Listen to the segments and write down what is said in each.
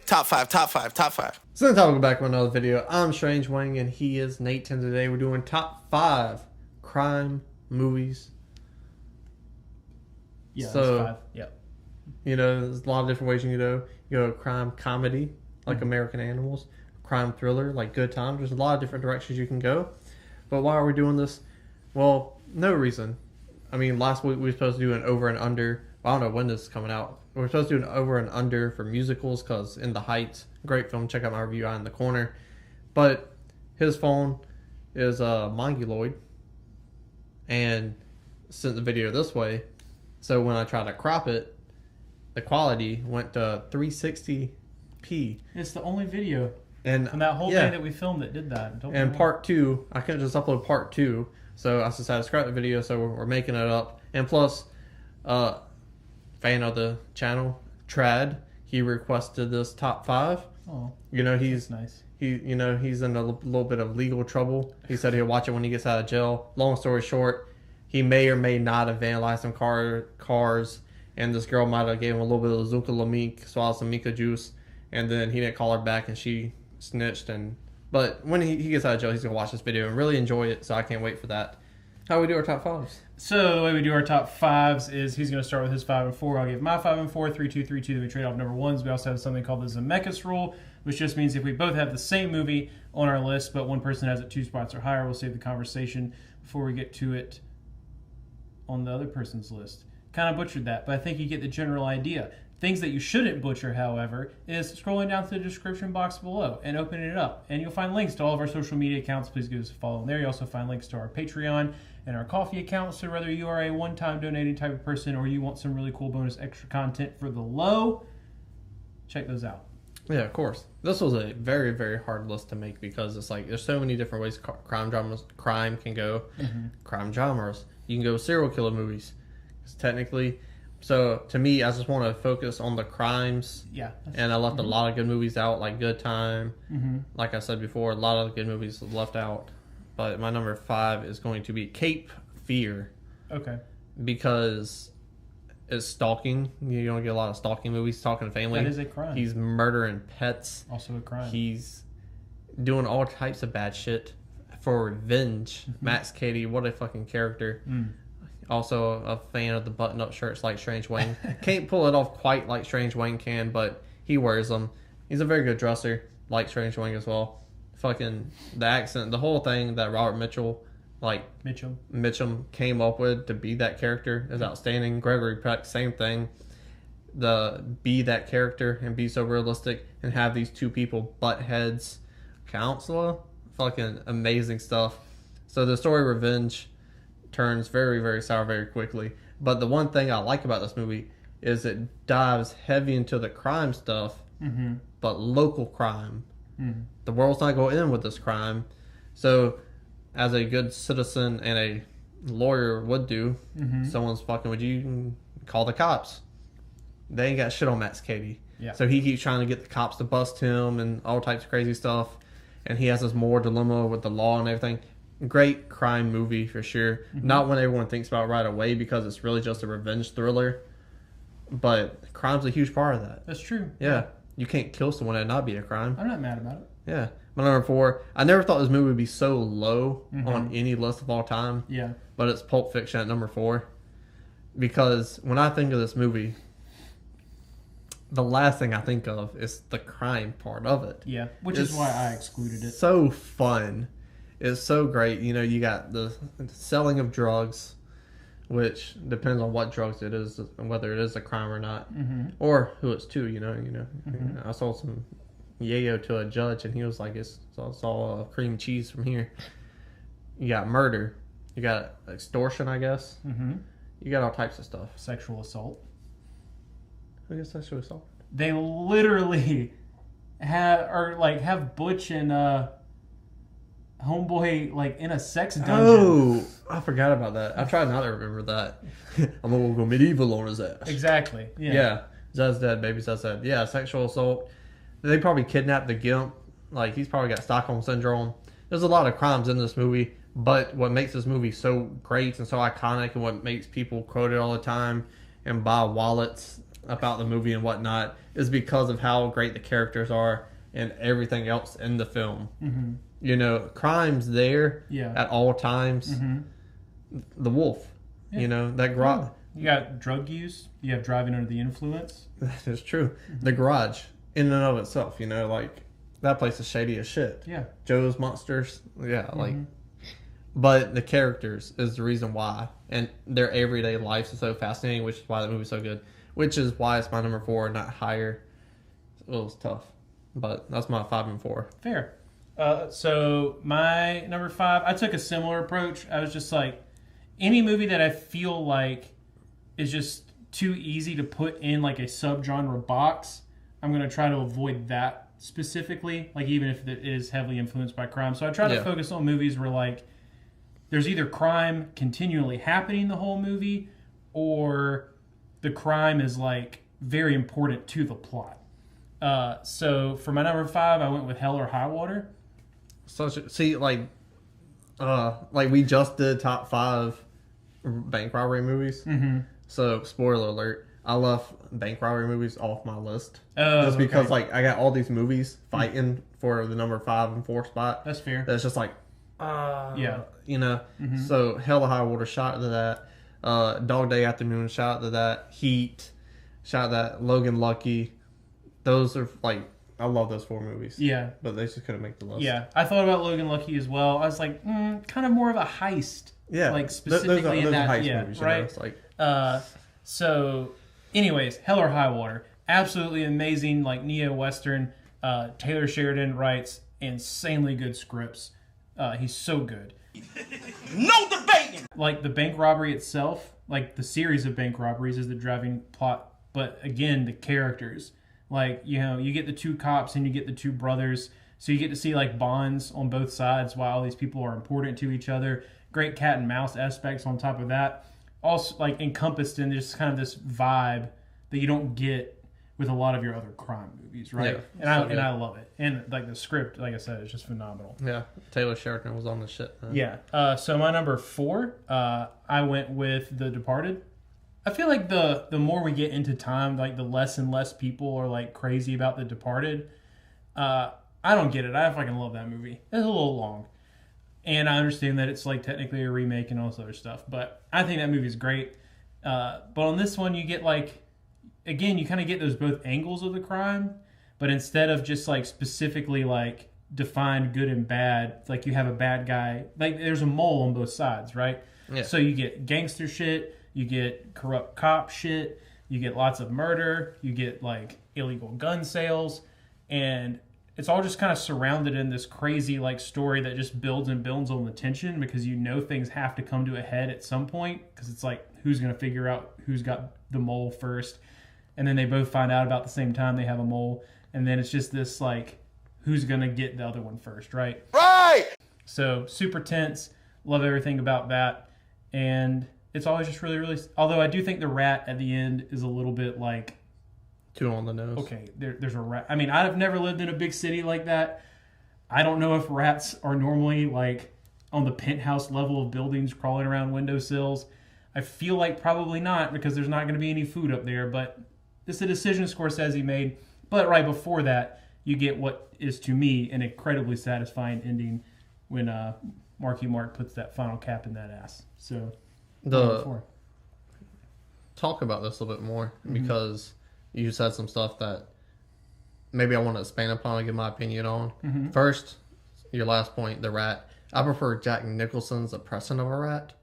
Top five, top five, top five. So time we're back with another video. I'm Strange Wang and he is Nate, and today we're doing top 5 crime movies. Yeah, so, that's 5. Yep. You know, there's a lot of different ways you can go. You go crime comedy, like American Animals, crime thriller, like Good Times. There's a lot of different directions you can go. But why are we doing this? Well, no reason. I mean, last week we were supposed to do an over and under. Well, I don't know when this is coming out. We're supposed to do an over and under for musicals because In the Heights, great film. Check out my review on the corner. But his phone is mongoloid and sent the video this way. So when I tried to crop it, the quality went to 360p. It's the only video And from that whole thing that we filmed that did that. And part 2, I couldn't just upload part 2. So I decided to scrap the video, so we're making it up. And plus, fan of the channel, Trad, he requested this top 5. Oh, you know, he's nice. He's in a little bit of legal trouble. He said he'll watch it when he gets out of jail. Long story short, he may or may not have vandalized some cars, and this girl might have gave him a little bit of Zucca swallowed some Mika juice, and then he didn't call her back, and she snitched. But when he gets out of jail, he's gonna watch this video and really enjoy it. So I can't wait for that. How we do our top 5s? So the way we do our top 5s is he's going to start with his 5 and 4. I'll give my 5 and 4, 3, 2, 3, 2. Then we trade off number 1s. We also have something called the Zemeckis rule, which just means if we both have the same movie on our list, but one person has it 2 spots or higher, we'll save the conversation before we get to it on the other person's list. Kind of butchered that, but I think you get the general idea. Things that you shouldn't butcher, however, is scrolling down to the description box below and opening it up. And you'll find links to all of our social media accounts. Please give us a follow there. You also find links to our Patreon and our coffee account. So whether you are a one-time donating type of person or you want some really cool bonus extra content for the low, check those out. Yeah, of course. This was a very, very hard list to make because it's like there's so many different ways crime can go. Mm-hmm. Crime dramas. You can go serial killer movies. Because technically... So, to me, I just want to focus on the crimes. Yeah. And I left a lot of good movies out, like Good Time. Mm-hmm. Like I said before, a lot of good movies left out. But my number 5 is going to be Cape Fear. Okay. Because it's stalking. You don't get a lot of stalking movies, stalking family. That is a crime. He's murdering pets. Also a crime. He's doing all types of bad shit for revenge. Mm-hmm. Max Cady, what a fucking character. Mm. Also a fan of the button-up shirts like Strange Wang. Can't pull it off quite like Strange Wang can, but he wears them. He's a very good dresser, like Strange Wang as well. Fucking the accent, the whole thing that Robert Mitchum came up with to be that character is outstanding. Gregory Peck, same thing. Be that character and be so realistic and have these two people butt heads. Counselor, fucking amazing stuff. So the story Revenge turns very, very sour very quickly. But the one thing I like about this movie is it dives heavy into the crime stuff, mm-hmm. but local crime. Mm-hmm. The world's not going in with this crime. So, as a good citizen and a lawyer would do, mm-hmm. someone's fucking with you, you can call the cops. They ain't got shit on Max Cady. Yeah. So he keeps trying to get the cops to bust him and all types of crazy stuff. And he has this moral dilemma with the law and everything. Great crime movie for sure. Mm-hmm. Not one everyone thinks about right away because it's really just a revenge thriller. But crime's a huge part of that. That's true. Yeah. You can't kill someone and not be a crime. I'm not mad about it. Yeah. My number 4, I never thought this movie would be so low mm-hmm. on any list of all time. Yeah. But it's Pulp Fiction at number 4. Because when I think of this movie, the last thing I think of is the crime part of it. Yeah. Which is why I excluded it. So fun. It's so great. You know, you got the selling of drugs, which depends on what drugs it is, and whether it is a crime or not, mm-hmm. or who it's to. You know. Mm-hmm. I saw some yayo to a judge, and he was like, "It's all cream cheese from here." You got murder. You got extortion, I guess. Mm-hmm. You got all types of stuff. Sexual assault. I guess sexual assault. They literally have Butch and Homeboy like in a sex dungeon. Oh, I forgot about that. I tried not to remember that. I'm gonna go medieval on his ass. Exactly. Yeah. Zed's dead, baby. Zed's dead. Yeah, sexual assault. They probably kidnapped the Gimp. Like, he's probably got Stockholm Syndrome. There's a lot of crimes in this movie, but what makes this movie so great and so iconic and what makes people quote it all the time and buy wallets about the movie and whatnot is because of how great the characters are and everything else in the film. Mm-hmm. You know, crime's there at all times. Mm-hmm. The wolf, you know, that garage. You got drug use. You have driving under the influence. That is true. The garage, in and of itself, you know, like that place is shady as shit. Yeah. Joe's Monsters, like. But the characters is the reason why, and their everyday lives is so fascinating, which is why the movie's so good. Which is why it's my number 4, not higher. It was tough, but that's my 5 and 4. Fair. So my number 5, I took a similar approach. I was just like, any movie that I feel like is just too easy to put in like a subgenre box, I'm going to try to avoid that specifically, like even if it is heavily influenced by crime. So I try to focus on movies where like there's either crime continually happening the whole movie, or the crime is like very important to the plot. So for my number 5, I went with Hell or High Water. Like we just did top 5 bank robbery movies. Mm-hmm. So spoiler alert, I left bank robbery movies off my list just because like I got all these movies fighting for the number 5 and 4 spot. That's fair. That's just like you know. Mm-hmm. So Hell or High Water shot to that. Dog Day Afternoon shot to that. Heat shot that. Logan Lucky. Those are like, I love those 4 movies. Yeah. But they just couldn't make the list. Yeah. I thought about Logan Lucky as well. I was like, kind of more of a heist. Yeah. Like specifically in that. Heist movies, right. You know? It's like, so anyways, Hell or High Water. Absolutely amazing, like neo-Western. Taylor Sheridan writes insanely good scripts. He's so good. No debating! Like the bank robbery itself, like the series of bank robberies is the driving plot. But again, the characters. Like, you know, you get the 2 cops and you get the 2 brothers. So you get to see like bonds on both sides while all these people are important to each other. Great cat and mouse aspects on top of that. Also like encompassed in just kind of this vibe that you don't get with a lot of your other crime movies, right? Yeah, and I love it. And like the script, like I said, is just phenomenal. Yeah, Taylor Sheridan was on the shit. Yeah. So my number 4, I went with The Departed. I feel like the more we get into time, like the less and less people are like crazy about The Departed. I don't get it. I fucking love that movie. It's a little long. And I understand that it's like technically a remake and all this other stuff, but I think that movie is great. But on this one, you get like, again, you kind of get those both angles of the crime, but instead of just like specifically like defined good and bad, like you have a bad guy, like there's a mole on both sides, right? Yeah. So you get gangster shit, you get corrupt cop shit, you get lots of murder, you get like illegal gun sales, and it's all just kind of surrounded in this crazy like story that just builds and builds on the tension, because you know things have to come to a head at some point, because it's like who's going to figure out who's got the mole first, and then they both find out about the same time they have a mole, and then it's just this like who's going to get the other one first, right? Right! So super tense, love everything about that, and it's always just really, really, although I do think the rat at the end is a little bit like too on the nose. Okay, there's a rat. I mean, I've never lived in a big city like that. I don't know if rats are normally like on the penthouse level of buildings crawling around windowsills. I feel like probably not, because there's not going to be any food up there. But it's a decision Scorsese made. But right before that, you get what is to me an incredibly satisfying ending when Marky Mark puts that final cap in that ass. So talk about this a little bit more, because you said some stuff that maybe I want to expand upon and give my opinion on. Mm-hmm. First, your last point, the rat. I prefer Jack Nicholson's oppression of a rat.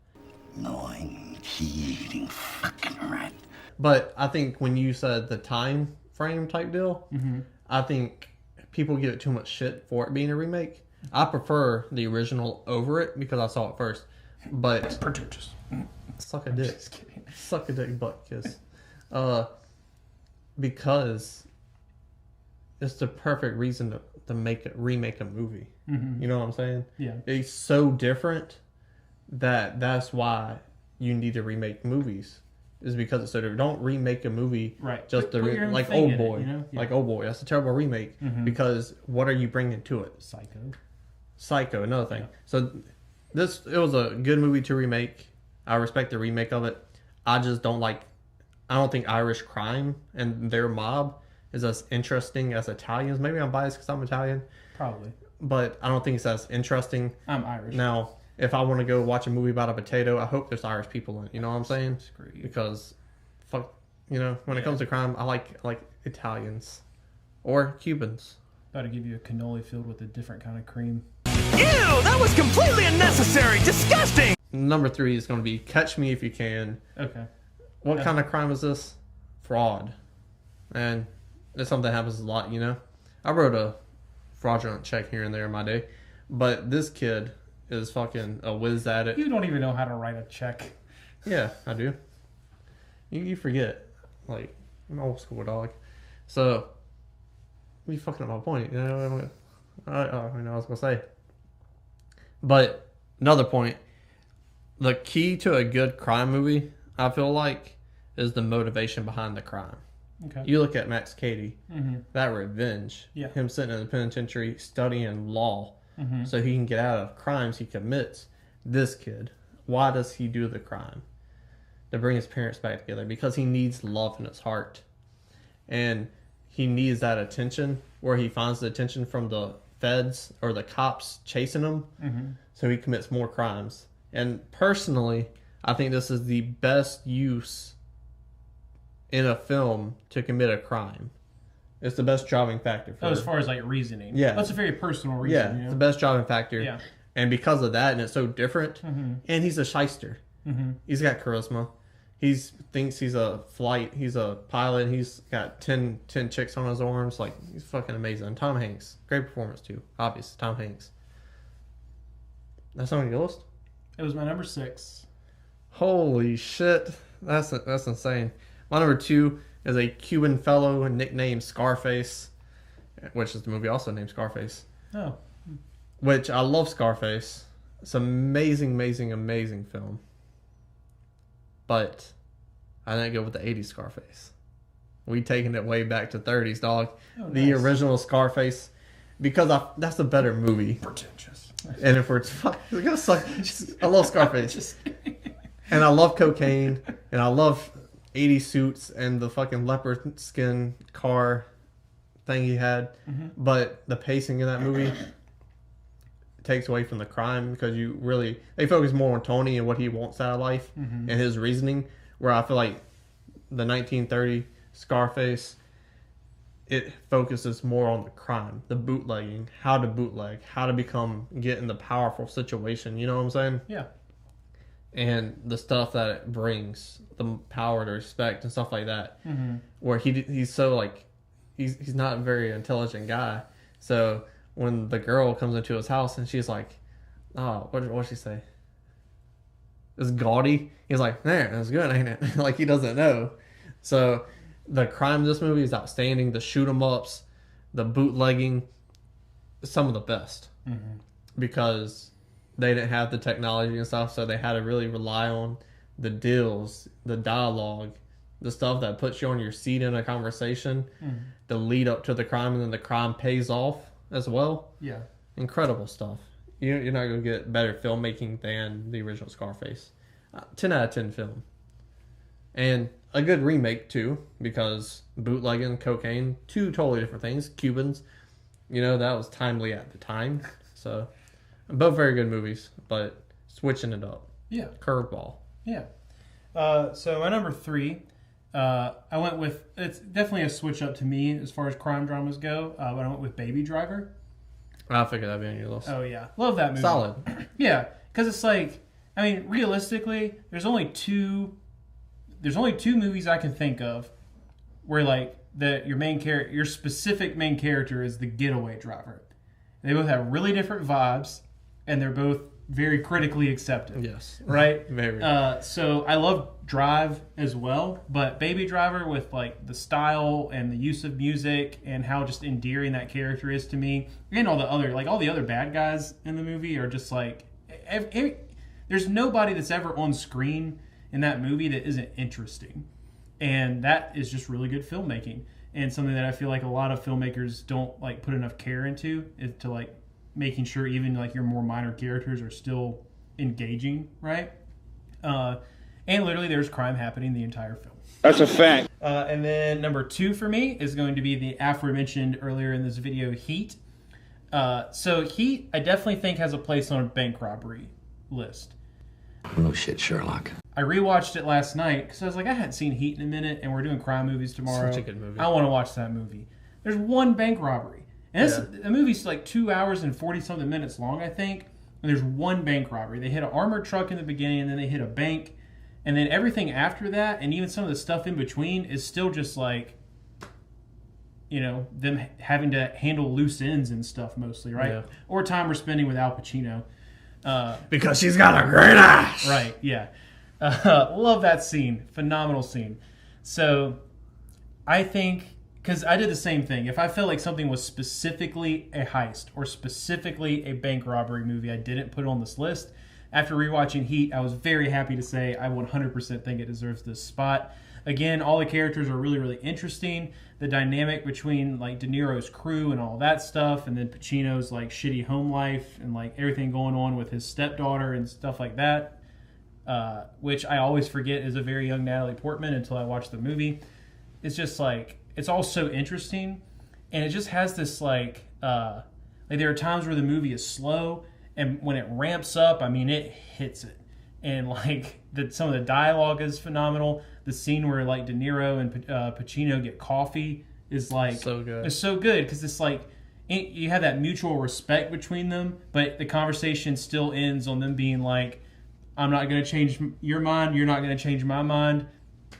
Gnawing, eating fucking rat. But I think when you said the time frame type deal, I think people give it too much shit for it being a remake. I prefer the original over it because I saw it first. But pretentious. Suck a dick. Just kidding. Suck a dick butt kiss. Because it's the perfect reason to remake a movie. Mm-hmm. You know what I'm saying? Yeah. It's so different that's why you need to remake movies. Is because it's so different. Don't remake a movie just like Old Boy. You know? Like Old Boy. That's a terrible remake because what are you bringing to it? Psycho, another thing. Yeah. So it was a good movie to remake. I respect the remake of it. I just don't like I don't think Irish crime and their mob is as interesting as Italians. Maybe I'm biased because I'm Italian. Probably. But I don't think it's as interesting. I'm Irish. Now, if I want to go watch a movie about a potato, I hope there's Irish people in it. You know what I'm saying? Screw you. Because, fuck, you know, when it comes to crime, I like Italians or Cubans. About to give you a cannoli filled with a different kind of cream. Ew, that was completely unnecessary. Disgusting. Number 3 is going to be Catch Me If You Can. Okay. What kind of crime is this? Fraud. And it's something that happens a lot, you know? I wrote a fraudulent check here and there in my day. But this kid is fucking a whiz at it. You don't even know how to write a check. Yeah, I do. You forget. Like, I'm old school, dog. So, you fucking up my point. You know, I know what I was going to say. But, another point. The key to a good crime movie, I feel like, is the motivation behind the crime. Okay. You look at Max Cady, Mm-hmm. that revenge, Yeah. him sitting in the penitentiary studying law Mm-hmm. so he can get out of crimes he commits. This kid, why does he do the crime? To bring his parents back together, because he needs love in his heart. And he needs that attention, where he finds the attention from the feds or the cops chasing him, Mm-hmm. so he commits more crimes. And personally, I think this is the best use in a film to commit a crime. It's the best driving factor for as far as like reasoning. Yeah. That's a very personal reason. yeah, You know? it's the best driving factor. Yeah. And because of that, and it's so different, Mm-hmm. and he's a shyster. Mm-hmm. He's got charisma. Thinks he's a pilot. He's got 10 chicks on his arms. Like, he's fucking amazing. Tom Hanks, great performance too. Obvious, Tom Hanks. That's on your list? It was my number 6. Holy shit, that's insane. My number 2 is a Cuban fellow nicknamed Scarface, which is the movie also named Scarface. Oh. Which I love Scarface. It's an amazing film. But I didn't go with the 80s Scarface. We taking it way back to 30s, dog. Oh, The nice. original Scarface, because that's a better movie. Pretentious. And if it's gonna suck, I love Scarface, and I love cocaine, and I love 80s suits and the fucking leopard skin car thing he had. Mm-hmm. But the pacing in that movie takes away from the crime, because they focus more on Tony and what he wants out of life Mm-hmm. and his reasoning. Where I feel like the 1930 Scarface, it focuses more on the crime, the bootlegging, how to bootleg, how to get in the powerful situation. You know what I'm saying? Yeah. And the stuff that it brings, the power to respect and stuff like that. Mm-hmm. Where he's so like, he's not a very intelligent guy. So when the girl comes into his house and she's like, oh, what'd she say? It's gaudy. He's like, there, that's good, ain't it? Like, he doesn't know. So the crime in this movie is outstanding. The shoot 'em ups, the bootlegging, some of the best. Mm-hmm. Because they didn't have the technology and stuff, so they had to really rely on the deals, the dialogue, the stuff that puts you on your seat in a conversation, the lead up to the crime, and then the crime pays off as well. Yeah. Incredible stuff. You're not going to get better filmmaking than the original Scarface. 10 out of 10 film. And a good remake, too, because bootlegging, cocaine, 2 totally different things. Cubans, that was timely at the time. So, both very good movies, but switching it up. Yeah. Curveball. Yeah. So my number 3, I went with, it's definitely a switch up to me as far as crime dramas go, but I went with Baby Driver. I figured that'd be on your list. Oh yeah, love that movie. Solid. Yeah, because it's like, I mean, realistically, there's only two movies I can think of where like your specific main character is the getaway driver. They both have really different vibes, and they're both very critically accepted. Yes. Right? Very. So I love Drive as well, but Baby Driver, with like the style and the use of music and how just endearing that character is to me, and all the other bad guys in the movie are just like, there's nobody that's ever on screen in that movie that isn't interesting, and that is just really good filmmaking, and something that I feel like a lot of filmmakers don't like put enough care into, is to like making sure even like your more minor characters are still engaging, right? And literally there's crime happening the entire film. That's a fact. And then number 2 for me is going to be the aforementioned earlier in this video, Heat. So Heat, I definitely think has a place on a bank robbery list. No shit, Sherlock. I rewatched it last night because I was like, I hadn't seen Heat in a minute, and we're doing crime movies tomorrow. Such a good movie. I want to watch that movie. There's one bank robbery. And the movie's like 2 hours and 40-something minutes long, I think. And there's one bank robbery. They hit an armored truck in the beginning, and then they hit a bank. And then everything after that, and even some of the stuff in between, is still just like, you know, them having to handle loose ends and stuff mostly, right? Yeah. Or time we're spending with Al Pacino. Because she's got a great ass. Right, yeah. Love that scene. Phenomenal scene. So, I think, because I did the same thing. If I felt like something was specifically a heist or specifically a bank robbery movie, I didn't put it on this list. After rewatching Heat, I was very happy to say I 100% think it deserves this spot. Again, all the characters are really, really interesting. The dynamic between like De Niro's crew and all that stuff, and then Pacino's like shitty home life and like everything going on with his stepdaughter and stuff like that, which I always forget is a very young Natalie Portman until I watch the movie. It's just like, it's all so interesting, and it just has this like there are times where the movie is slow, and when it ramps up, I mean, it hits it. And like some of the dialogue is phenomenal. The scene where like De Niro and Pacino get coffee is like so good. It's so good because it's like you have that mutual respect between them, but the conversation still ends on them being like, "I'm not going to change your mind. You're not going to change my mind.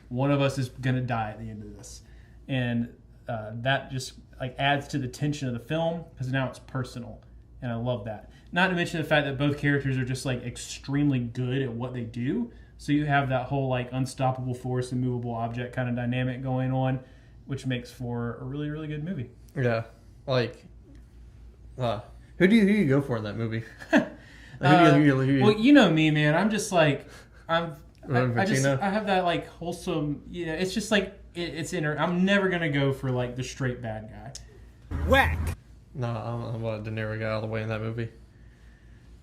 One of us is going to die at the end of this," and that just like adds to the tension of the film because now it's personal, and I love that. Not to mention the fact that both characters are just like extremely good at what they do. So you have that whole like unstoppable force and movable object kind of dynamic going on, which makes for a really, really good movie. Yeah. Like, who do you go for in that movie? Who do you Well, you know me, man. I'm just like, I Pacino? have that like wholesome, you know, it's just like, it's inner. I'm never going to go for like the straight bad guy. Whack! No, I'm a De Niro guy all the way in that movie.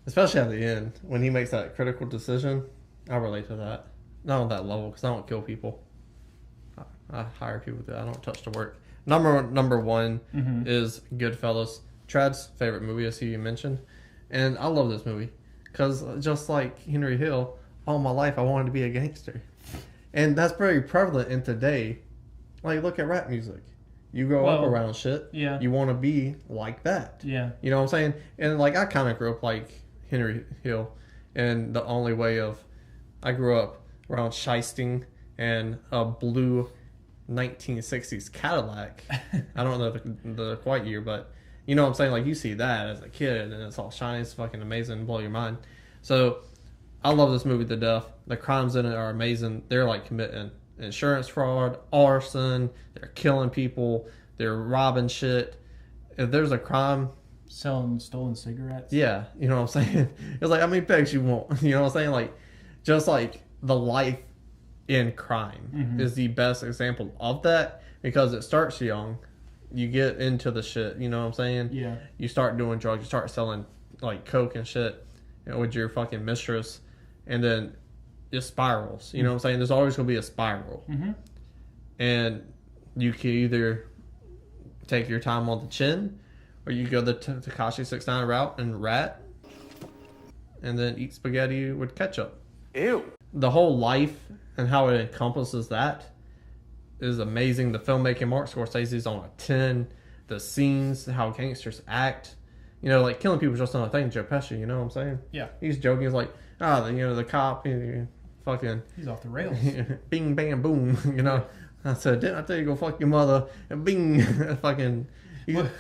Especially at the end, when he makes that critical decision. I relate to that. Not on that level, because I don't kill people. I hire people that I don't touch to work. Number one is Goodfellas. Trad's favorite movie, as you mentioned. And I love this movie. Because just like Henry Hill, all my life I wanted to be a gangster. And that's very prevalent in today. Like, look at rap music. You grow up around shit. Yeah. You want to be like that. Yeah. You know what I'm saying? And like, I kind of grew up like Henry Hill. And the only way of... I grew up around shysting and a blue 1960s Cadillac. I don't know the quite year, but you know what I'm saying? Like, you see that as a kid, and it's all shiny. It's fucking amazing. Blow your mind. So, I love this movie to death. The crimes in it are amazing. They're, like, committing insurance fraud, arson. They're killing people. They're robbing shit. If there's a crime... Selling stolen cigarettes. Yeah, you know what I'm saying? It's like, how many pegs you want? You know what I'm saying? Like... Just like the life in crime is the best example of that because it starts young. You get into the shit, you know what I'm saying? Yeah. You start doing drugs, you start selling like coke and shit with your fucking mistress, and then it spirals. You know what I'm saying? There's always going to be a spiral. And you can either take your time on the chin or you go the Tekashi 6ix9ine route and rat and then eat spaghetti with ketchup. Ew. The whole life and how it encompasses that is amazing. The filmmaking, Mark Scorsese's on a 10. The scenes, how gangsters act. You know, like killing people is just another thing. Joe Pesci, you know what I'm saying? Yeah. He's joking. He's like, the cop, fucking... He's off the rails. Bing, bang, boom. You know? I said, didn't I tell you to go fuck your mother? And bing. Fucking...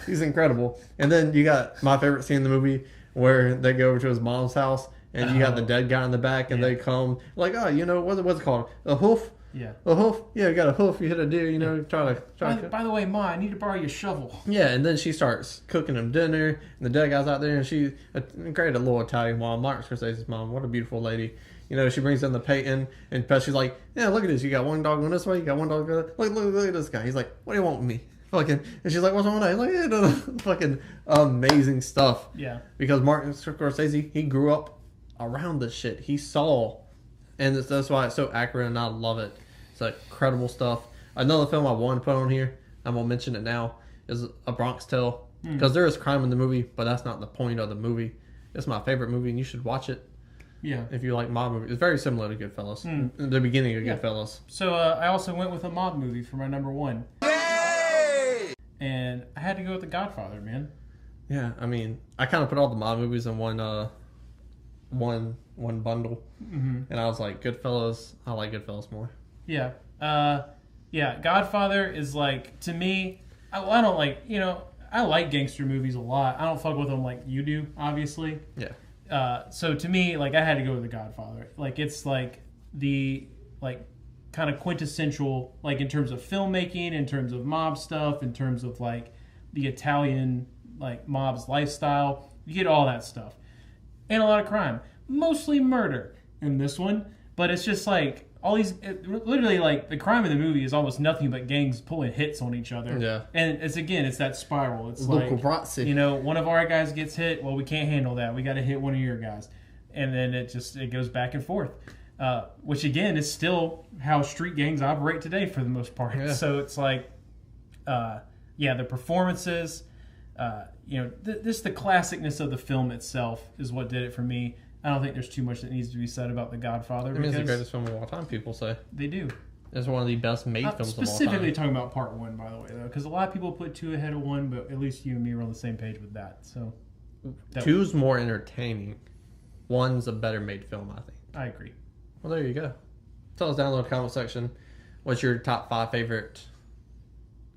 He's incredible. And then you got my favorite scene in the movie where they go over to his mom's house. And you got the dead guy in the back, and they come like, what's it called? A hoof? Yeah. A hoof? Yeah, you got a hoof. You hit a deer. You know, try to. By the way, Ma, I need to borrow your shovel. Yeah, and then she starts cooking him dinner, and the dead guy's out there, and she's a great little Italian mom, Mark Scorsese's mom. What a beautiful lady. You know, she brings in the Peyton, and Pesci's like, yeah, look at this. You got one dog going this way, you got one dog going that way. Look at this guy. He's like, what do you want with me? Fucking, and she's like, what's wrong with that? He's like, yeah, no. Fucking amazing stuff. Yeah. Because Martin Scorsese, he grew up around this shit. He saw And that's why it's so accurate, and I love it. It's like incredible stuff. Another film I want to put on here, I'm gonna mention it now, is A Bronx Tale, because there is crime in the movie, but that's not the point of the movie. It's my favorite movie, and you should watch it. Yeah. If you like mob movies, it's very similar to Goodfellas. The beginning of Goodfellas. So I also went with a mob movie for my number 1. Yay! And I had to go with The Godfather, man. Yeah, I mean, I kind of put all the mob movies in one bundle, and I was like, Goodfellas. I like Goodfellas more. Yeah. Yeah. Godfather is like, to me, I don't like, I like gangster movies a lot. I don't fuck with them like you do, obviously. Yeah. So to me, like, I had to go with The Godfather. Like, it's like the kind of quintessential, like, in terms of filmmaking, in terms of mob stuff, in terms of like the Italian like mob's lifestyle. You get all that stuff, and a lot of crime, mostly murder in this one. But it's just like all these, literally, like, the crime in the movie is almost nothing but gangs pulling hits on each other. Yeah. And it's that spiral. It's Local like, Brazzi. one of our guys gets hit. Well, we can't handle that. We got to hit one of your guys. And then it goes back and forth. Which, again, is still how street gangs operate today for the most part. Yeah. So it's like, the performances, just the classicness of the film itself is what did it for me. I don't think there's too much that needs to be said about The Godfather. I mean, it's the greatest film of all time, people say. They do. It's one of the best made films of all time. Specifically talking about part 1, by the way, though, because a lot of people put 2 ahead of 1, but at least you and me were on the same page with that. So 2's more entertaining. 1's a better made film, I think. I agree. Well, there you go. Tell us down in the comment section what's your top 5 favorite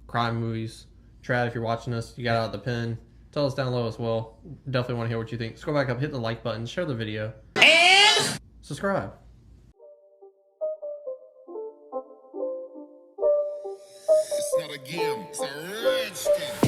crime movies. Trad, if you're watching us, you got out the pen. Tell us down below as well. Definitely want to hear what you think. Scroll back up, hit the like button, share the video, and subscribe. It's not a game, it's a rich thing.